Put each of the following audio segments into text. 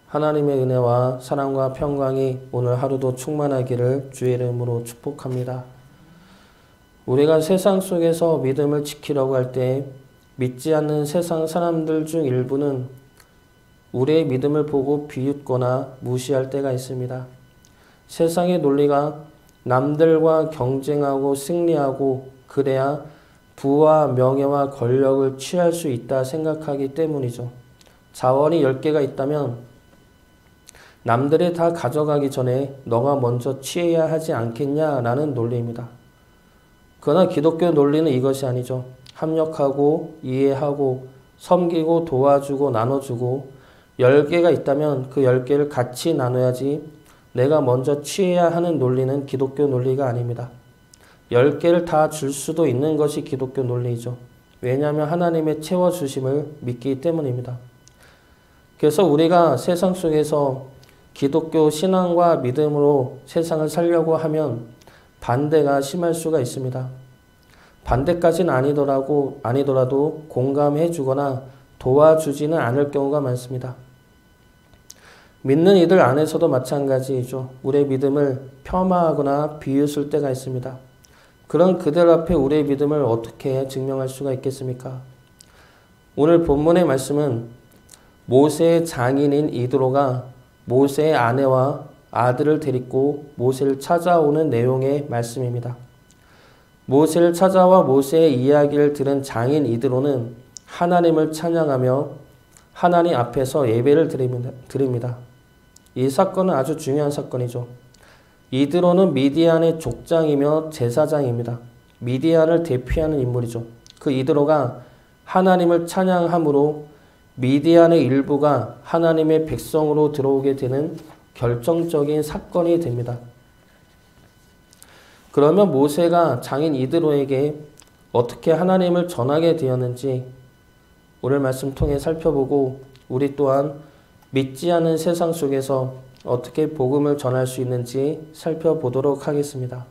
하나님의 은혜와 사랑과 평강이 오늘 하루도 충만하기를 주의 이름으로 축복합니다. 우리가 세상 속에서 믿음을 지키려고 할 때 믿지 않는 세상 사람들 중 일부는 우리의 믿음을 보고 비웃거나 무시할 때가 있습니다. 세상의 논리가 남들과 경쟁하고 승리하고 그래야 부와 명예와 권력을 취할 수 있다 생각하기 때문이죠. 자원이 10개가 있다면 남들이 다 가져가기 전에 너가 먼저 취해야 하지 않겠냐라는 논리입니다. 그러나 기독교 논리는 이것이 아니죠. 합력하고 이해하고 섬기고 도와주고 나눠주고 10개가 있다면 그 10개를 같이 나눠야지 내가 먼저 취해야 하는 논리는 기독교 논리가 아닙니다. 10개를 다 줄 수도 있는 것이 기독교 논리이죠. 왜냐하면 하나님의 채워주심을 믿기 때문입니다. 그래서 우리가 세상 속에서 기독교 신앙과 믿음으로 세상을 살려고 하면 반대가 심할 수가 있습니다. 반대까지는 아니더라도 공감해 주거나 도와주지는 않을 경우가 많습니다. 믿는 이들 안에서도 마찬가지이죠. 우리의 믿음을 폄하하거나 비웃을 때가 있습니다. 그런 그들 앞에 우리의 믿음을 어떻게 증명할 수가 있겠습니까? 오늘 본문의 말씀은 모세의 장인인 이드로가 모세의 아내와 아들을 데리고 모세를 찾아오는 내용의 말씀입니다. 모세를 찾아와 모세의 이야기를 들은 장인 이드로는 하나님을 찬양하며 하나님 앞에서 예배를 드립니다. 이 사건은 아주 중요한 사건이죠. 이드로는 미디안의 족장이며 제사장입니다. 미디안을 대표하는 인물이죠. 그 이드로가 하나님을 찬양함으로 미디안의 일부가 하나님의 백성으로 들어오게 되는 결정적인 사건이 됩니다. 그러면 모세가 장인 이드로에게 어떻게 하나님을 전하게 되었는지 오늘 말씀 통해 살펴보고 우리 또한 믿지 않는 세상 속에서 어떻게 복음을 전할 수 있는지 살펴보도록 하겠습니다.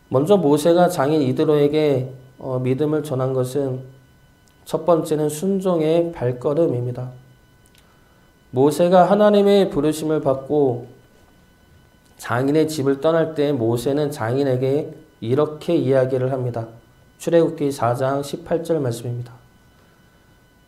먼저 모세가 장인 이드로에게 믿음을 전한 것은 첫 번째는 순종의 발걸음입니다. 모세가 하나님의 부르심을 받고 장인의 집을 떠날 때 모세는 장인에게 이렇게 이야기를 합니다. 출애굽기 4장 18절 말씀입니다.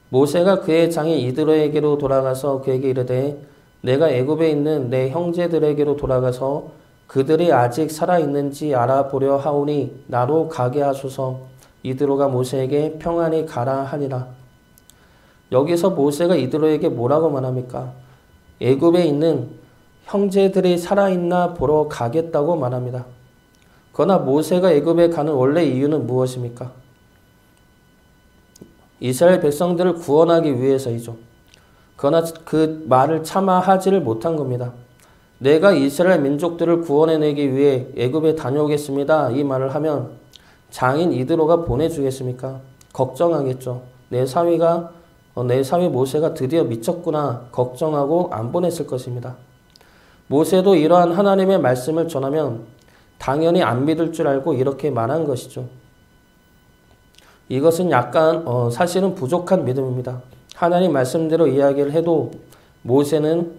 모세가 그의 장인 이드로에게로 돌아가서 그에게 이르되 내가 애굽에 있는 내 형제들에게로 돌아가서 그들이 아직 살아있는지 알아보려 하오니 나로 가게 하소서. 이드로가 모세에게 평안히 가라 하니라. 여기서 모세가 이드로에게 뭐라고 말합니까? 애굽에 있는 형제들이 살아있나 보러 가겠다고 말합니다. 그러나 모세가 애굽에 가는 원래 이유는 무엇입니까? 이스라엘 백성들을 구원하기 위해서이죠. 그러나 그 말을 차마 하지를 못한 겁니다. 내가 이스라엘 민족들을 구원해내기 위해 애굽에 다녀오겠습니다. 이 말을 하면 장인 이드로가 보내주겠습니까? 걱정하겠죠. 내 사위 모세가 드디어 미쳤구나 걱정하고 안 보냈을 것입니다. 모세도 이러한 하나님의 말씀을 전하면 당연히 안 믿을 줄 알고 이렇게 말한 것이죠. 이것은 약간 사실은 부족한 믿음입니다. 하나님 말씀대로 이야기를 해도 모세는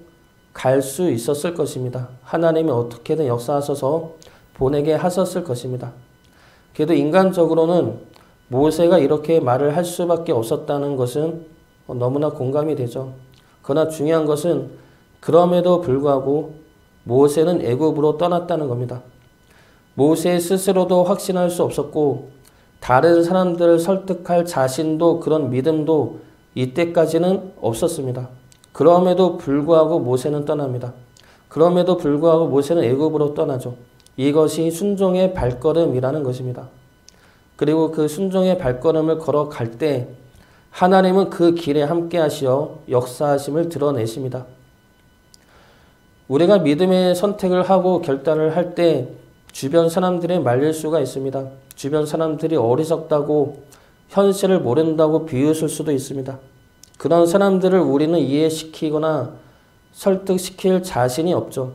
갈 수 있었을 것입니다. 하나님이 어떻게든 역사하셔서 보내게 하셨을 것입니다. 그래도 인간적으로는 모세가 이렇게 말을 할 수밖에 없었다는 것은 너무나 공감이 되죠. 그러나 중요한 것은 그럼에도 불구하고 모세는 애굽으로 떠났다는 겁니다. 모세 스스로도 확신할 수 없었고 다른 사람들을 설득할 자신도 그런 믿음도 이때까지는 없었습니다. 그럼에도 불구하고 모세는 떠납니다. 그럼에도 불구하고 모세는 애굽으로 떠나죠. 이것이 순종의 발걸음이라는 것입니다. 그리고 그 순종의 발걸음을 걸어갈 때 하나님은 그 길에 함께 하시어 역사하심을 드러내십니다. 우리가 믿음의 선택을 하고 결단을 할 때 주변 사람들이 말릴 수가 있습니다. 주변 사람들이 어리석다고 현실을 모른다고 비웃을 수도 있습니다. 그런 사람들을 우리는 이해시키거나 설득시킬 자신이 없죠.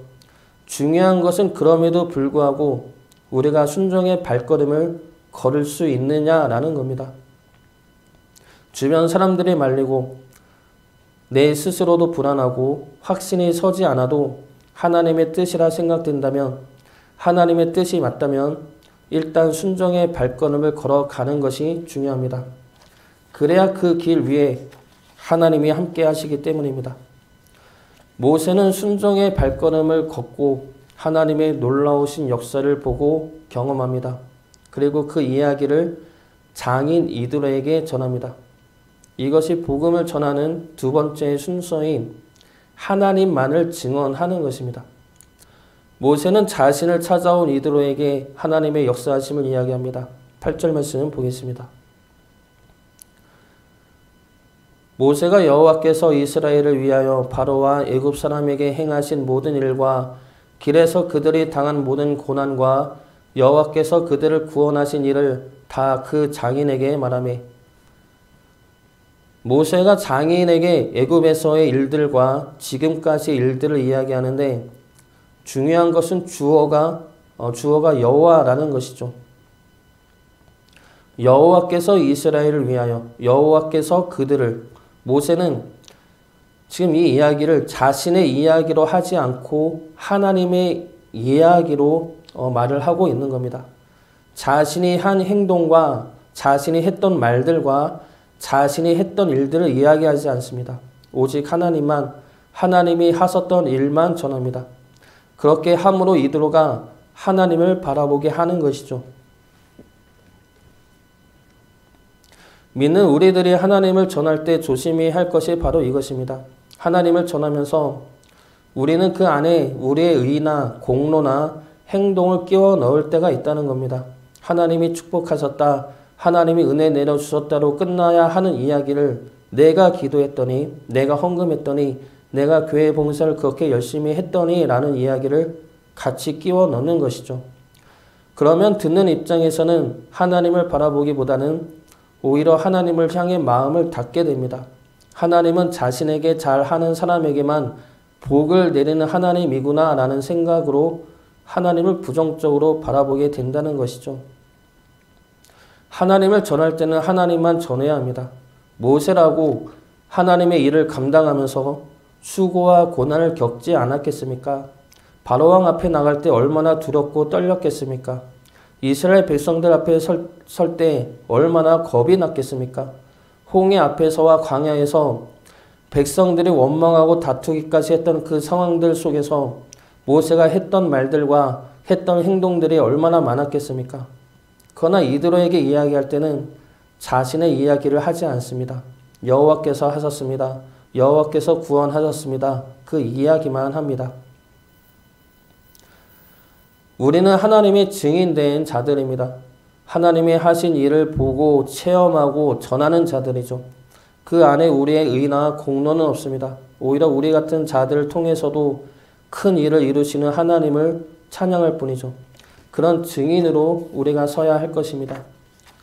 중요한 것은 그럼에도 불구하고 우리가 순종의 발걸음을 걸을 수 있느냐라는 겁니다. 주변 사람들이 말리고 내 스스로도 불안하고 확신이 서지 않아도 하나님의 뜻이라 생각된다면, 하나님의 뜻이 맞다면 일단 순종의 발걸음을 걸어가는 것이 중요합니다. 그래야 그 길 위에 하나님이 함께 하시기 때문입니다. 모세는 순종의 발걸음을 걷고 하나님의 놀라우신 역사를 보고 경험합니다. 그리고 그 이야기를 장인 이드로에게 전합니다. 이것이 복음을 전하는 두 번째 순서인 하나님만을 증언하는 것입니다. 모세는 자신을 찾아온 이드로에게 하나님의 역사하심을 이야기합니다. 8절 말씀 보겠습니다. 모세가 여호와께서 이스라엘을 위하여 바로와 애굽 사람에게 행하신 모든 일과 길에서 그들이 당한 모든 고난과 여호와께서 그들을 구원하신 일을 다 그 장인에게 말하매, 모세가 장인에게 애굽에서의 일들과 지금까지의 일들을 이야기하는데 중요한 것은 주어가 여호와라는 것이죠. 여호와께서 이스라엘을 위하여, 여호와께서 그들을, 모세는 지금 이 이야기를 자신의 이야기로 하지 않고 하나님의 이야기로 말을 하고 있는 겁니다. 자신이 한 행동과 자신이 했던 말들과 자신이 했던 일들을 이야기하지 않습니다. 오직 하나님만, 하나님이 하셨던 일만 전합니다. 그렇게 함으로 이드로가 하나님을 바라보게 하는 것이죠. 믿는 우리들이 하나님을 전할 때 조심히 할 것이 바로 이것입니다. 하나님을 전하면서 우리는 그 안에 우리의 의나 공로나 행동을 끼워 넣을 때가 있다는 겁니다. 하나님이 축복하셨다, 하나님이 은혜 내려주셨다로 끝나야 하는 이야기를 내가 기도했더니, 내가 헌금했더니, 내가 교회 봉사를 그렇게 열심히 했더니 라는 이야기를 같이 끼워 넣는 것이죠. 그러면 듣는 입장에서는 하나님을 바라보기보다는 오히려 하나님을 향해 마음을 닫게 됩니다. 하나님은 자신에게 잘하는 사람에게만 복을 내리는 하나님이구나 라는 생각으로 하나님을 부정적으로 바라보게 된다는 것이죠. 하나님을 전할 때는 하나님만 전해야 합니다. 모세라고 하나님의 일을 감당하면서 수고와 고난을 겪지 않았겠습니까? 바로왕 앞에 나갈 때 얼마나 두렵고 떨렸겠습니까? 이스라엘 백성들 앞에 설 때 얼마나 겁이 났겠습니까? 홍해 앞에서와 광야에서 백성들이 원망하고 다투기까지 했던 그 상황들 속에서 모세가 했던 말들과 했던 행동들이 얼마나 많았겠습니까? 그러나 이드로에게 이야기할 때는 자신의 이야기를 하지 않습니다. 여호와께서 하셨습니다. 여호와께서 구원하셨습니다. 그 이야기만 합니다. 우리는 하나님의 증인된 자들입니다. 하나님이 하신 일을 보고 체험하고 전하는 자들이죠. 그 안에 우리의 의나 공로는 없습니다. 오히려 우리 같은 자들을 통해서도 큰 일을 이루시는 하나님을 찬양할 뿐이죠. 그런 증인으로 우리가 서야 할 것입니다.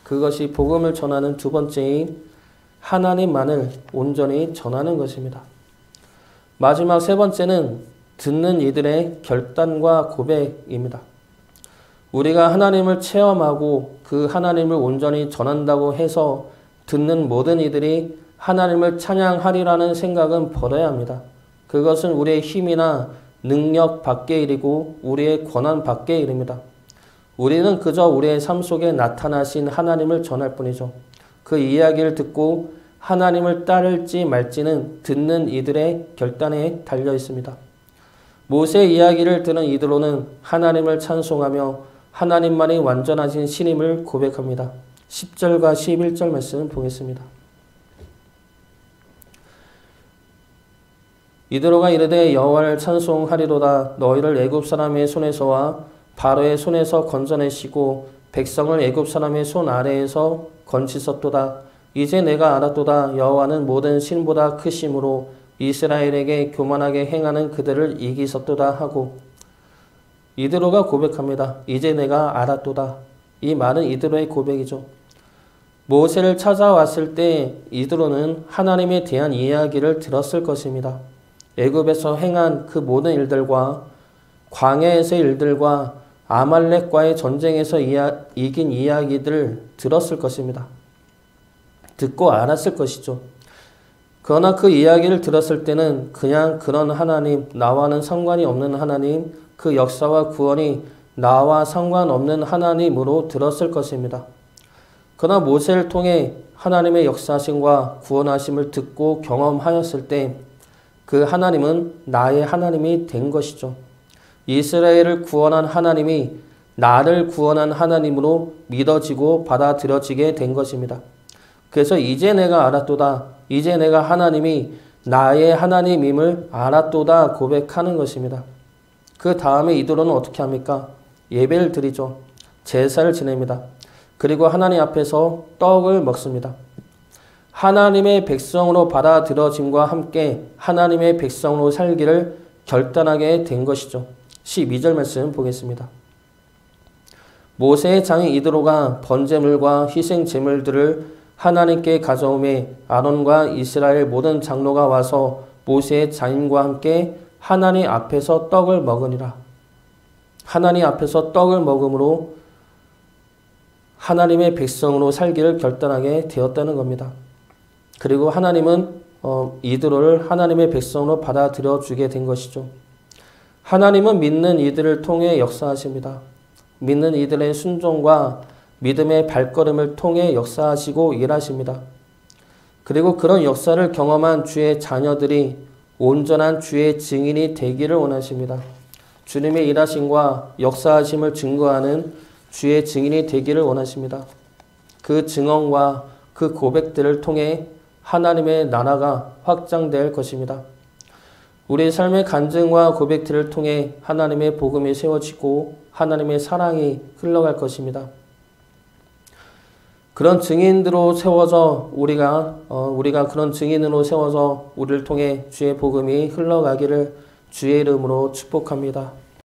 그것이 복음을 전하는 두 번째인 하나님만을 온전히 전하는 것입니다. 마지막 세 번째는 듣는 이들의 결단과 고백입니다. 우리가 하나님을 체험하고 그 하나님을 온전히 전한다고 해서 듣는 모든 이들이 하나님을 찬양하리라는 생각은 버려야 합니다. 그것은 우리의 힘이나 능력 밖의 일이고 우리의 권한 밖의 일입니다. 우리는 그저 우리의 삶 속에 나타나신 하나님을 전할 뿐이죠. 그 이야기를 듣고 하나님을 따를지 말지는 듣는 이들의 결단에 달려 있습니다. 모세의 이야기를 들은 이드로는 하나님을 찬송하며 하나님만이 완전하신 신임을 고백합니다. 10절과 11절 말씀 보겠습니다. 이드로가 이르되 여호와를 찬송하리로다. 너희를 애굽 사람의 손에서와 바로의 손에서 건져내시고 백성을 애굽 사람의 손 아래에서 건지셨도다. 이제 내가 알았도다. 여호와는 모든 신보다 크심으로 이스라엘에게 교만하게 행하는 그들을 이기셨도다 하고, 이드로가 고백합니다. 이제 내가 알았도다. 이 말은 이드로의 고백이죠. 모세를 찾아왔을 때 이드로는 하나님에 대한 이야기를 들었을 것입니다. 애굽에서 행한 그 모든 일들과 광야에서의 일들과 아말렉과의 전쟁에서 이긴 이야기들을 들었을 것입니다. 듣고 알았을 것이죠. 그러나 그 이야기를 들었을 때는 그냥 그런 하나님, 나와는 상관이 없는 하나님, 그 역사와 구원이 나와 상관없는 하나님으로 들었을 것입니다. 그러나 모세를 통해 하나님의 역사하심과 구원하심을 듣고 경험하였을 때 그 하나님은 나의 하나님이 된 것이죠. 이스라엘을 구원한 하나님이 나를 구원한 하나님으로 믿어지고 받아들여지게 된 것입니다. 그래서 이제 내가 알았도다. 이제 내가 하나님이 나의 하나님임을 알았도다 고백하는 것입니다. 그 다음에 이들은 어떻게 합니까? 예배를 드리죠. 제사를 지냅니다. 그리고 하나님 앞에서 떡을 먹습니다. 하나님의 백성으로 받아들여짐과 함께 하나님의 백성으로 살기를 결단하게 된 것이죠. 12절 말씀 보겠습니다. 모세의 장인 이드로가 번제물과 희생 제물들을 하나님께 가져오매 아론과 이스라엘 모든 장로가 와서 모세의 장인과 함께 하나님 앞에서 떡을 먹으니라. 하나님 앞에서 떡을 먹음으로 하나님의 백성으로 살기를 결단하게 되었다는 겁니다. 그리고 하나님은 이드로를 하나님의 백성으로 받아들여 주게 된 것이죠. 하나님은 믿는 이들을 통해 역사하십니다. 믿는 이들의 순종과 믿음의 발걸음을 통해 역사하시고 일하십니다. 그리고 그런 역사를 경험한 주의 자녀들이 온전한 주의 증인이 되기를 원하십니다. 주님의 일하심과 역사하심을 증거하는 주의 증인이 되기를 원하십니다. 그 증언과 그 고백들을 통해 하나님의 나라가 확장될 것입니다. 우리 삶의 간증과 고백들을 통해 하나님의 복음이 세워지고 하나님의 사랑이 흘러갈 것입니다. 그런 증인으로 세워서 우리가 그런 증인으로 세워서 우리를 통해 주의 복음이 흘러가기를 주의 이름으로 축복합니다.